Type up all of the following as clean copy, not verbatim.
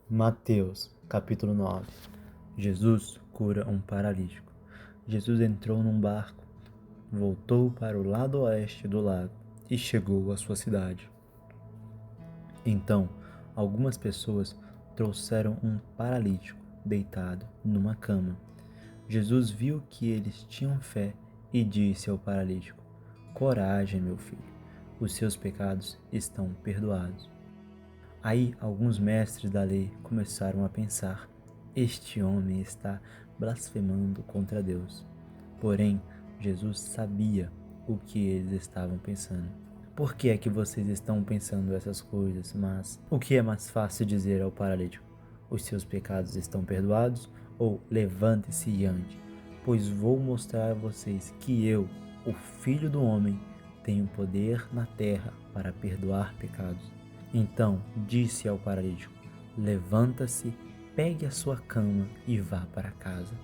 Mateus, capítulo 9. Jesus cura um paralítico. Jesus entrou num barco, voltou para o lado oeste do lago e chegou à sua cidade. Então, algumas pessoas trouxeram um paralítico deitado numa cama. Jesus viu que eles tinham fé e disse ao paralítico: Coragem, meu filho, os seus pecados estão perdoados. Aí alguns mestres da lei começaram a pensar: este homem está blasfemando contra Deus. Porém, Jesus sabia o que eles estavam pensando. Por que é que vocês estão pensando essas coisas? Mas o que é mais fácil dizer ao paralítico? Os seus pecados estão perdoados? Ou levante-se e ande? Pois vou mostrar a vocês que eu, o Filho do Homem, tenho poder na terra para perdoar pecados. Então disse ao paralítico: levanta-se, pegue a sua cama e vá para casa.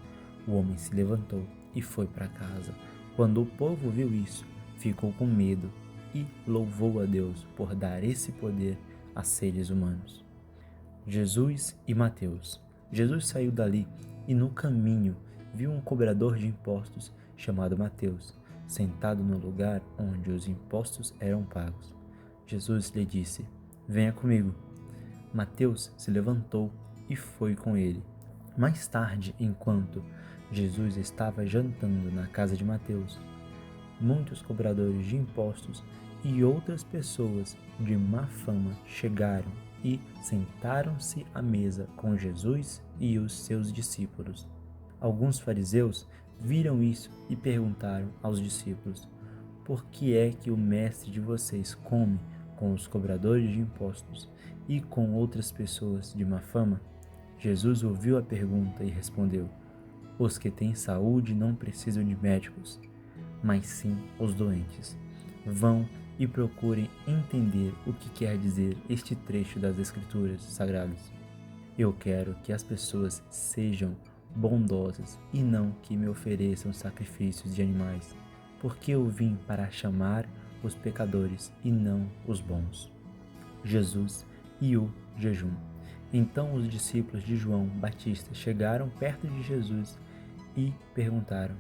O homem se levantou e foi para casa. Quando o povo viu isso, ficou com medo e louvou a Deus por dar esse poder a seres humanos. Jesus e Mateus. Jesus saiu dali e no caminho viu um cobrador de impostos chamado Mateus, sentado no lugar onde os impostos eram pagos. Jesus lhe disse: venha comigo. Mateus se levantou e foi com ele. Mais tarde, enquanto Jesus estava jantando na casa de Mateus, muitos cobradores de impostos e outras pessoas de má fama chegaram e sentaram-se à mesa com Jesus e os seus discípulos. Alguns fariseus viram isso e perguntaram aos discípulos: por que é que o mestre de vocês come com os cobradores de impostos e com outras pessoas de má fama? Jesus ouviu a pergunta e respondeu: os que têm saúde não precisam de médicos, mas sim os doentes. Vão e procurem entender o que quer dizer este trecho das Escrituras Sagradas. Eu quero que as pessoas sejam bondosas e não que me ofereçam sacrifícios de animais, porque eu vim para chamar os pecadores e não os bons. Jesus e o jejum. Então os discípulos de João Batista chegaram perto de Jesus e perguntaram: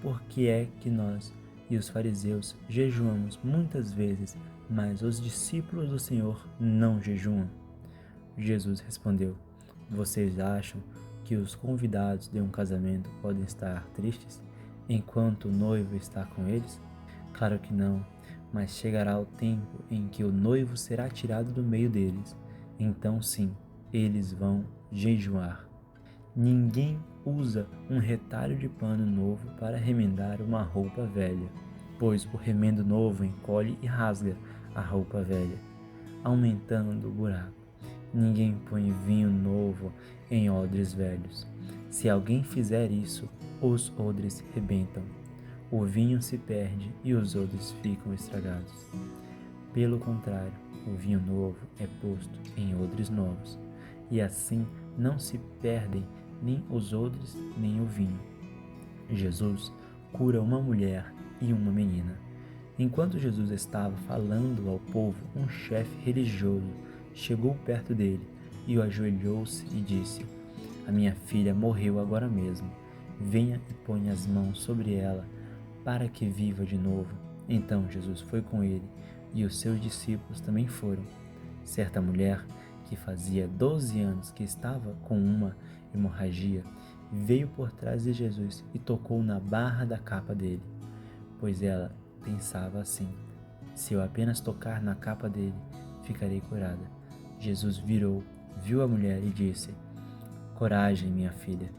por que é que nós e os fariseus jejuamos muitas vezes, mas os discípulos do Senhor não jejuam? Jesus respondeu: vocês acham que os convidados de um casamento podem estar tristes enquanto o noivo está com eles? Claro que não, mas chegará o tempo em que o noivo será tirado do meio deles. Então sim, eles vão jejuar. Ninguém usa um retalho de pano novo para remendar uma roupa velha, pois o remendo novo encolhe e rasga a roupa velha, aumentando o buraco. Ninguém põe vinho novo em odres velhos. Se alguém fizer isso, os odres rebentam. O vinho se perde e os odres ficam estragados. Pelo contrário, o vinho novo é posto em odres novos, e assim não se perdem nem os odres nem o vinho. Jesus cura uma mulher e uma menina. Enquanto Jesus estava falando ao povo, um chefe religioso chegou perto dele e ajoelhou-se e disse: a minha filha morreu agora mesmo. Venha e ponha as mãos sobre ela para que viva de novo. Então Jesus foi com ele e os seus discípulos também foram. Certa mulher, que fazia 12 anos que estava com uma hemorragia, veio por trás de Jesus e tocou na barra da capa dele, pois ela pensava assim: se eu apenas tocar na capa dele, ficarei curada. Jesus virou, viu a mulher e disse: coragem, minha filha,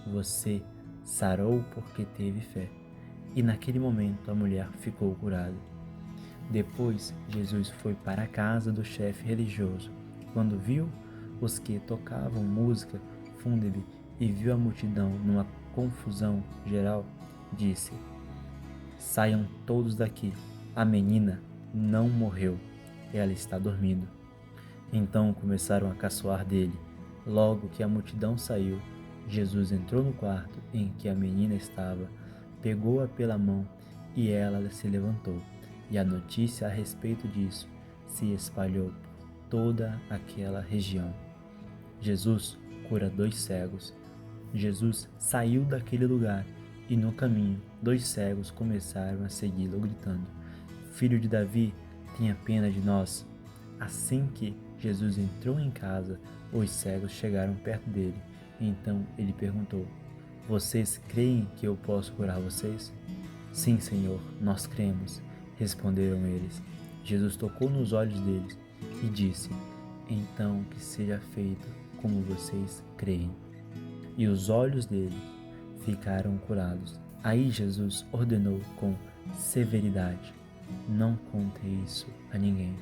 você sarou porque teve fé. E naquele momento a mulher ficou curada. Depois, Jesus foi para a casa do chefe religioso. Quando viu os que tocavam música fúnebre e viu a multidão numa confusão geral, disse: saiam todos daqui, a menina não morreu, ela está dormindo. Então começaram a caçoar dele. Logo que a multidão saiu, Jesus entrou no quarto em que a menina estava, pegou-a pela mão e ela se levantou. E a notícia a respeito disso se espalhou por toda aquela região. Jesus cura 2 cegos. Jesus saiu daquele lugar e no caminho 2 cegos começaram a segui-lo gritando: Filho de Davi, tenha pena de nós. Assim que Jesus entrou em casa, os cegos chegaram perto dele. Então ele perguntou: Vocês creem que eu posso curar vocês? Sim, Senhor, nós cremos, responderam eles. Jesus tocou nos olhos deles e disse: Então que seja feito como vocês creem. E os olhos deles ficaram curados. Aí Jesus ordenou com severidade: Não conte isso a ninguém.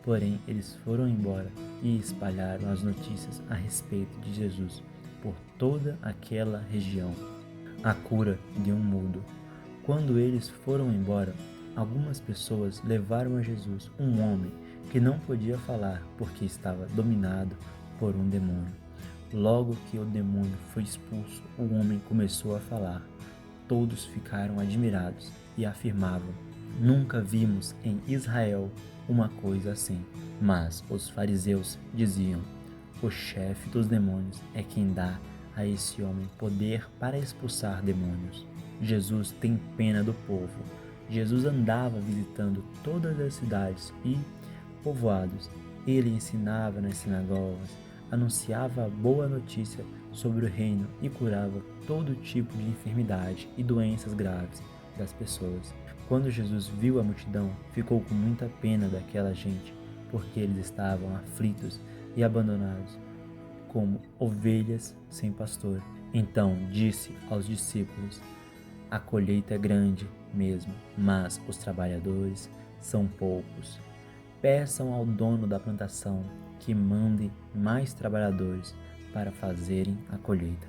Porém, eles foram embora e espalharam as notícias a respeito de Jesus por toda aquela região. A cura de um mudo. Quando eles foram embora, algumas pessoas levaram a Jesus um homem que não podia falar porque estava dominado por um demônio. Logo que o demônio foi expulso, o homem começou a falar. Todos ficaram admirados e afirmavam: Nunca vimos em Israel uma coisa assim. Mas os fariseus diziam: O chefe dos demônios é quem dá a esse homem poder para expulsar demônios. Jesus tem pena do povo. Jesus andava visitando todas as cidades e povoados. Ele ensinava nas sinagogas, anunciava a boa notícia sobre o reino e curava todo tipo de enfermidade e doenças graves das pessoas. Quando Jesus viu a multidão, ficou com muita pena daquela gente, porque eles estavam aflitos e abandonados, como ovelhas sem pastor. Então disse aos discípulos: A colheita é grande mesmo, mas os trabalhadores são poucos. Peçam ao dono da plantação que mande mais trabalhadores para fazerem a colheita.